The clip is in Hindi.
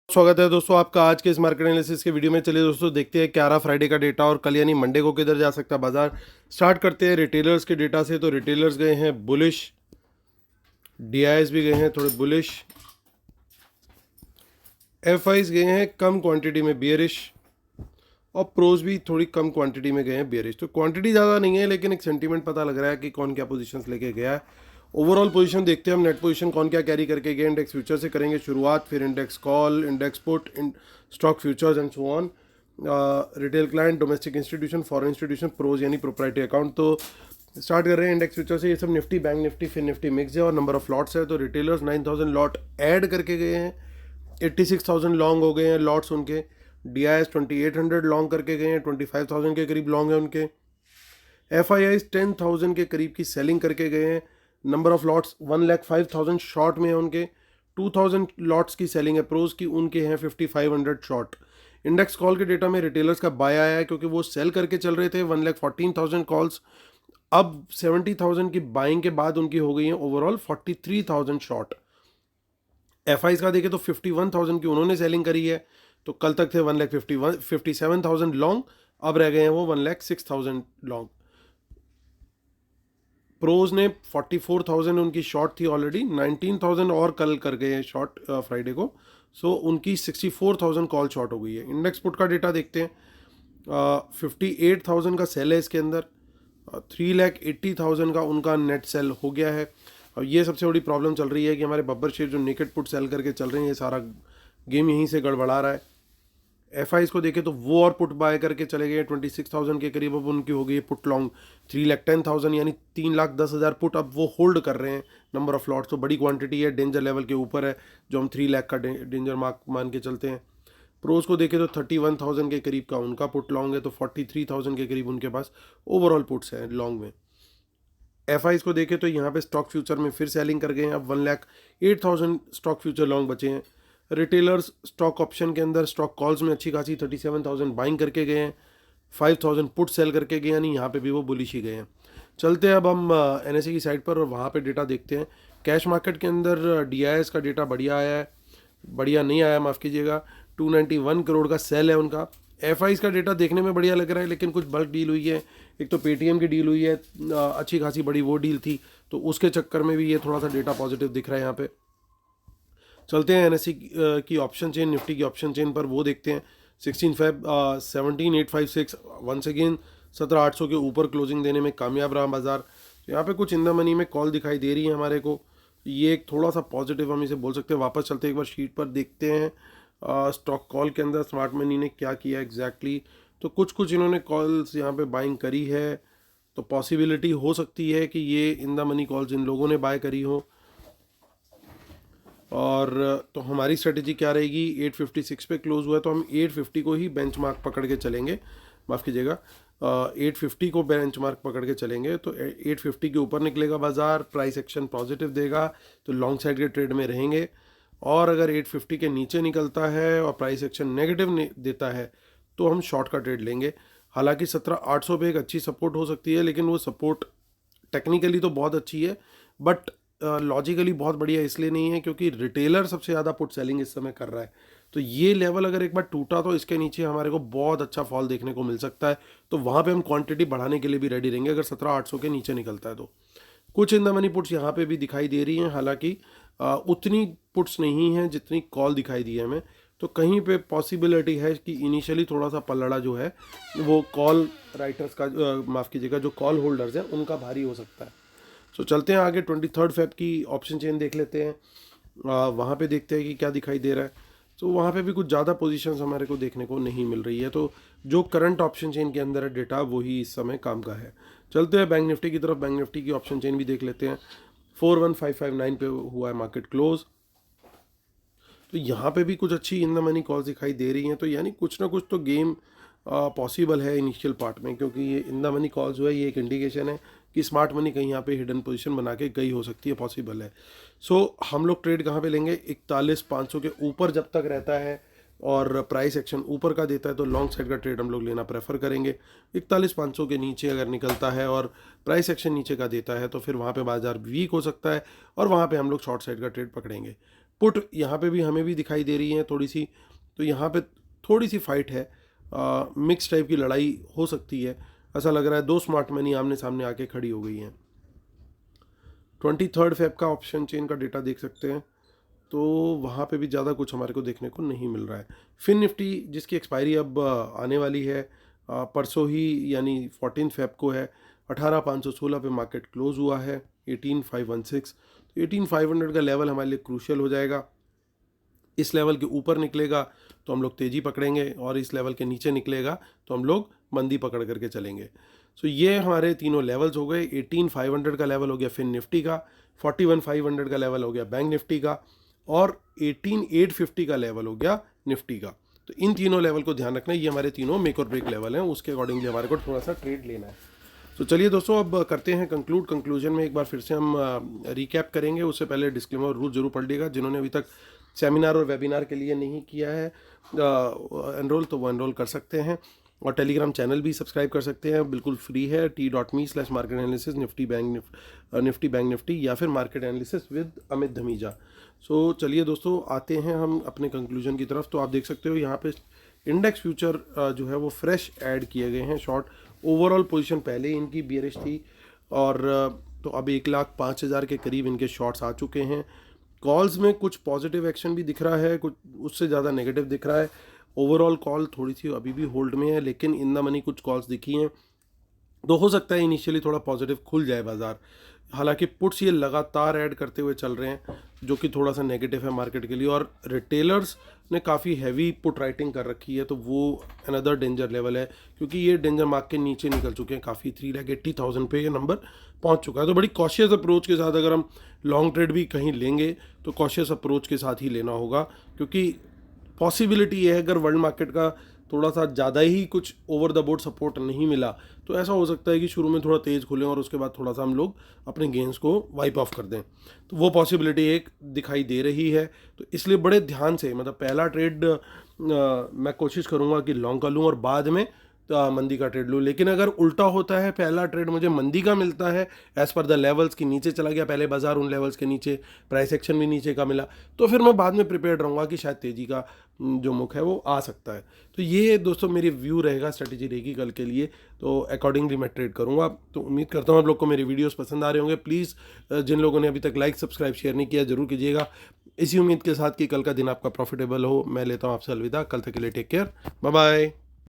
स्वागत है दोस्तों आपका आज के इस मार्केट एनालिसिस के वीडियो में। चलिए दोस्तों देखते हैं 11 फ्राइडे का डेटा और कल यानी मंडे को किधर जा सकता है बाजार। स्टार्ट करते हैं रिटेलर्स के डेटा से। तो रिटेलर्स गए हैं बुलिश, डीआईएस भी गए हैं थोड़े बुलिश, एफआईज गए हैं कम क्वांटिटी में बियरिश और प्रोज भी थोड़ी कम क्वांटिटी में गए हैं बियरिश। तो क्वांटिटी ज़्यादा नहीं है लेकिन एक सेंटीमेंट पता लग रहा है कि कौन क्या पोजीशंस लेके गया है। ओवरऑल पोजीशन देखते हैं हम, नेट पोजीशन कौन क्या कैरी करके गए। इंडेक्स फ्यूचर से करेंगे शुरुआत, फिर index call, index put, stock futures and so on. Retail client, domestic institution, foreign institution, pros यानी प्रोप्राइटरी अकाउंट। तो स्टार्ट कर रहे हैं इंडेक्स फ्यूचर से। ये सब निफ्टी, बैंक निफ्टी, फिर निफ्टी मिक्स है और नंबर ऑफ लॉट्स है। तो रिटेलर्स 9000 लॉट ऐड करके गए हैं, 86,000 लॉन्ग हो गए हैं लॉट्स उनके। डीआईएस 2800 लॉन्ग करके गए हैं, 25,000 के करीब लॉन्ग है उनके। एफआईआईज 10,000 के करीब की सेलिंग करके गए हैं। नंबर ऑफ लॉट्स 1,05,000 शॉर्ट में है उनके। 2,000 लॉट्स की सेलिंग है प्रोज की, उनके हैं 5,500 शॉर्ट। इंडेक्स कॉल के डेटा में रिटेलर्स का बाय आया है क्योंकि वो सेल करके चल रहे थे 1,14,000 कॉल्स। अब 70,000 की बाइंग के बाद उनकी हो गई है ओवरऑल 43,000 शॉर्ट। एफआईज का देखें तो 51,000 की उन्होंने सेलिंग करी है। तो कल तक थे 1,57,000 लॉन्ग, अब रह गए हैं वो 1,06,000 लॉन्ग। प्रोज ने 44,000 उनकी शॉर्ट थी ऑलरेडी, 19,000 और कल कर गए हैं शॉर्ट फ्राइडे को। सो उनकी 64,000 कॉल शॉर्ट हो गई है। इंडेक्स पुट का डेटा देखते हैं। 58,000 का सेल है इसके अंदर, 3,80,000 का उनका नेट सेल हो गया है। और ये सबसे बड़ी प्रॉब्लम चल रही है कि हमारे बब्बर शेयर जो नेकेड पुट सेल करके चल रहे हैं, ये सारा गेम यहीं से गड़बड़ा रहा है। एफआईज को देखें तो वो और पुट बाय करके चले गए 26,000 के करीब। अब उनकी हो गई पुट लॉन्ग 3,10,000 यानी 3,10,000 पुट अब वो होल्ड कर रहे हैं। नंबर ऑफ लॉट्स तो बड़ी क्वांटिटी है, डेंजर लेवल के ऊपर है जो हम 3 लाख का डेंजर मार्क मान के चलते हैं। प्रोज को देखें तो 31,000 के करीब का उनका पुट लॉन्ग है, तो 43,000 के करीब उनके पास ओवरऑल पुट्स हैं लॉन्ग में। एफआईज को देखें तो यहाँ पे स्टॉक फ्यूचर में फिर सेलिंग कर गए हैं, अब 1,08,000 स्टॉक फ्यूचर लॉन्ग बचे हैं। रिटेलर्स स्टॉक ऑप्शन के अंदर स्टॉक कॉल्स में अच्छी खासी 37,000 बाइंग करके गए हैं, 5,000 पुट सेल करके गए, यानी यहाँ पे भी वो बुलिश ही गए हैं। चलते हैं अब हम एनएसई की साइड पर और वहाँ पे डेटा देखते हैं। कैश मार्केट के अंदर डीआईएस का डेटा बढ़िया आया है, बढ़िया नहीं आया माफ़ कीजिएगा, 291 करोड़ का सेल है उनका। एफआईज का डेटा देखने में बढ़िया लग रहा है लेकिन कुछ बल्क डील हुई है। एक तो पेटीएम की डील हुई है, अच्छी खासी बड़ी वो डील थी, तो उसके चक्कर में भी ये थोड़ा सा डेटा पॉजिटिव दिख रहा है यहाँ पे। चलते हैं एनएससी की ऑप्शन चेन, निफ्टी की ऑप्शन चेन पर, वो देखते हैं। 16 फेब 17,856 वंस अगेन 17,800 के ऊपर क्लोजिंग देने में कामयाब रहा बाजार। तो यहाँ पे कुछ इन द मनी में कॉल दिखाई दे रही है हमारे को, ये एक थोड़ा सा पॉजिटिव हम इसे बोल सकते हैं। वापस चलते हैं एक बार शीट पर, देखते हैं स्टॉक कॉल के अंदर स्मार्ट मनी ने क्या किया एग्जैक्टली। तो कुछ इन्होंने कॉल्स यहाँ पे बाइंग करी है, तो पॉसिबिलिटी हो सकती है कि ये in the money calls in लोगों ने बाय करी हो। और तो हमारी स्ट्रेटेजी क्या रहेगी, 856 पे क्लोज हुआ है तो हम 850 को ही बेंचमार्क पकड़ के चलेंगे, माफ़ कीजिएगा 850 को बेंचमार्क पकड़ के चलेंगे। तो 850 के ऊपर निकलेगा बाजार, प्राइस एक्शन पॉजिटिव देगा तो लॉन्ग साइड के ट्रेड में रहेंगे। और अगर 850 के नीचे निकलता है और प्राइस एक्शन नेगेटिव देता है तो हम शॉर्ट का ट्रेड लेंगे। हालांकि 17,800 पे एक अच्छी सपोर्ट हो सकती है, लेकिन वो सपोर्ट टेक्निकली तो बहुत अच्छी है बट लॉजिकली बहुत बढ़िया इसलिए नहीं है क्योंकि रिटेलर सबसे ज़्यादा पुट सेलिंग इस समय कर रहा है। तो ये लेवल अगर एक बार टूटा तो इसके नीचे हमारे को बहुत अच्छा फॉल देखने को मिल सकता है, तो वहाँ पे हम क्वांटिटी बढ़ाने के लिए भी रेडी रहेंगे अगर 17,800 के नीचे निकलता है तो। कुछ इन द मनी पुट्स यहाँ पे भी दिखाई दे रही हैं, हालांकि उतनी पुट्स नहीं हैं जितनी कॉल दिखाई दी है हमें। तो कहीं पे पॉसिबिलिटी है कि इनिशियली थोड़ा सा पलड़ा जो है वो कॉल राइटर्स का, माफ़ कीजिएगा जो कॉल होल्डर्स हैं उनका भारी हो सकता है। सो चलते हैं आगे 23 फेब की ऑप्शन चेन देख लेते हैं, वहाँ पे देखते हैं कि क्या दिखाई दे रहा है। तो वहाँ पे भी कुछ ज़्यादा पोजीशंस हमारे को देखने को नहीं मिल रही है, तो जो करंट ऑप्शन चेन के अंदर है डेटा वही इस समय काम का है। चलते हैं बैंक निफ्टी की तरफ, बैंक निफ्टी की ऑप्शन चेन भी देख लेते हैं। 41,559 पे हुआ है मार्केट क्लोज। तो यहाँ पे भी कुछ अच्छी इन द मनी कॉल्स दिखाई दे रही हैं, तो यानी कुछ ना कुछ तो गेम पॉसिबल है इनिशियल पार्ट में, क्योंकि ये इन द मनी कॉल्स जो है ये एक इंडिकेशन है कि स्मार्ट मनी कहीं यहाँ पे हिडन पोजीशन बना के गई हो सकती है, पॉसिबल है। सो हम लोग ट्रेड कहाँ पे लेंगे, 41,500 के ऊपर जब तक रहता है और प्राइस एक्शन ऊपर का देता है तो लॉन्ग साइड का ट्रेड हम लोग लेना प्रेफर करेंगे। 41,500 के नीचे अगर निकलता है और प्राइस एक्शन नीचे का देता है तो फिर वहाँ पे बाजार वीक हो सकता है और वहाँ पे हम लोग शॉर्ट साइड का ट्रेड पकड़ेंगे। पुट यहाँ पे भी हमें भी दिखाई दे रही है थोड़ी सी, तो यहाँ पे थोड़ी सी फाइट है, मिक्स टाइप की लड़ाई हो सकती है। ऐसा लग रहा है दो स्मार्ट मनी आमने सामने आके खड़ी हो गई हैं। 23 फेब का ऑप्शन चेन का डेटा देख सकते हैं, तो वहाँ पे भी ज़्यादा कुछ हमारे को देखने को नहीं मिल रहा है। फिन निफ्टी जिसकी एक्सपायरी अब आने वाली है परसों ही, यानी 14 फेब को है, 18,516 पे मार्केट क्लोज हुआ है, 18,516। तो 18,500 का लेवल हमारे लिए क्रूशियल हो जाएगा। इस लेवल के ऊपर निकलेगा तो हम लोग तेज़ी पकड़ेंगे, और इस लेवल के नीचे निकलेगा तो हम लोग मंदी पकड़ करके चलेंगे। सो ये हमारे तीनों लेवल्स हो गए। 18,500 का लेवल हो गया फिन निफ्टी का, 41,500 का लेवल हो गया बैंक निफ्टी का, और 18,850 का लेवल हो गया निफ्टी का। तो इन तीनों लेवल को ध्यान रखना, ये हमारे तीनों मेक और ब्रेक लेवल हैं, उसके अकॉर्डिंगली हमारे को थोड़ा सा ट्रेड लेना है। तो चलिए दोस्तों, अब करते हैं कंक्लूजन में एक बार फिर से हम रिकैप करेंगे। उससे पहले डिस्क्लेमर रूल जरूर पढ़ लीजिएगा। जिन्होंने अभी तक सेमिनार और वेबिनार के लिए नहीं किया है एनरोल, तो वो एनरोल कर सकते हैं, और टेलीग्राम चैनल भी सब्सक्राइब कर सकते हैं, बिल्कुल फ्री है, t.me/market analysis Nifty bank Nifty, या फिर market analysis with Amit Dhamija. So चलिए दोस्तों, आते हैं हम अपने कंक्लूजन की तरफ। तो आप देख सकते हो यहाँ पे इंडेक्स फ्यूचर जो है वो फ्रेश ऐड किए गए हैं शॉर्ट। ओवरऑल पोजीशन पहले इनकी बियरिश थी, और तो अब 1,05,000 के करीब इनके शॉर्ट्स आ चुके हैं। कॉल्स में कुछ पॉजिटिव एक्शन भी दिख रहा है, कुछ उससे ज़्यादा नेगेटिव दिख रहा है। ओवरऑल कॉल थोड़ी सी अभी भी होल्ड में है, लेकिन इन द मनी कुछ कॉल्स दिखी हैं, तो हो सकता है इनिशियली थोड़ा पॉजिटिव खुल जाए बाजार। हालांकि पुट्स ये लगातार ऐड करते हुए चल रहे हैं, जो कि थोड़ा सा नेगेटिव है मार्केट के लिए, और रिटेलर्स ने काफ़ी हैवी पुट राइटिंग कर रखी है, तो वो अनदर डेंजर लेवल है, क्योंकि ये डेंजर मार्क के नीचे निकल चुके हैं काफ़ी। 3,80,000 पे ये नंबर पहुंच चुका है। तो बड़ी कॉशियस अप्रोच के साथ अगर हम लॉन्ग ट्रेड भी कहीं लेंगे तो कॉशियस अप्रोच के साथ ही लेना होगा, क्योंकि पॉसिबिलिटी ये है अगर वर्ल्ड मार्केट का थोड़ा सा ज़्यादा ही कुछ ओवर द बोर्ड सपोर्ट नहीं मिला, तो ऐसा हो सकता है कि शुरू में थोड़ा तेज़ खुलें और उसके बाद थोड़ा सा हम लोग अपने गेंस को वाइप ऑफ कर दें। तो वो पॉसिबिलिटी एक दिखाई दे रही है। तो इसलिए बड़े ध्यान से, मतलब पहला ट्रेड मैं कोशिश करूँगा कि लॉन्ग का लूँ और बाद में मंदी का ट्रेड लूँ। लेकिन अगर उल्टा होता है, पहला ट्रेड मुझे मंदी का मिलता है एज़ पर द लेवल्स की, नीचे चला गया पहले बाजार उन लेवल्स के नीचे, प्राइस एक्शन भी नीचे का मिला, तो फिर मैं बाद में प्रिपेयर्ड रहूँगा कि शायद तेज़ी का जो मुख है वो आ सकता है। तो ये दोस्तों मेरी व्यू रहेगा, स्ट्रेटेजी रहेगी कल के लिए, तो अकॉर्डिंगली मैं ट्रेड करूँगा। तो उम्मीद करता हूँ आप लोग को मेरे वीडियोस पसंद आ रहे होंगे। प्लीज़ जिन लोगों ने अभी तक लाइक सब्सक्राइब शेयर नहीं किया, ज़रूर कीजिएगा। इसी उम्मीद के साथ कि कल का दिन आपका प्रॉफिटेबल हो, मैं लेता हूँ आपसे अलविदा। कल तक के लिए टेक केयर, बाय बाय।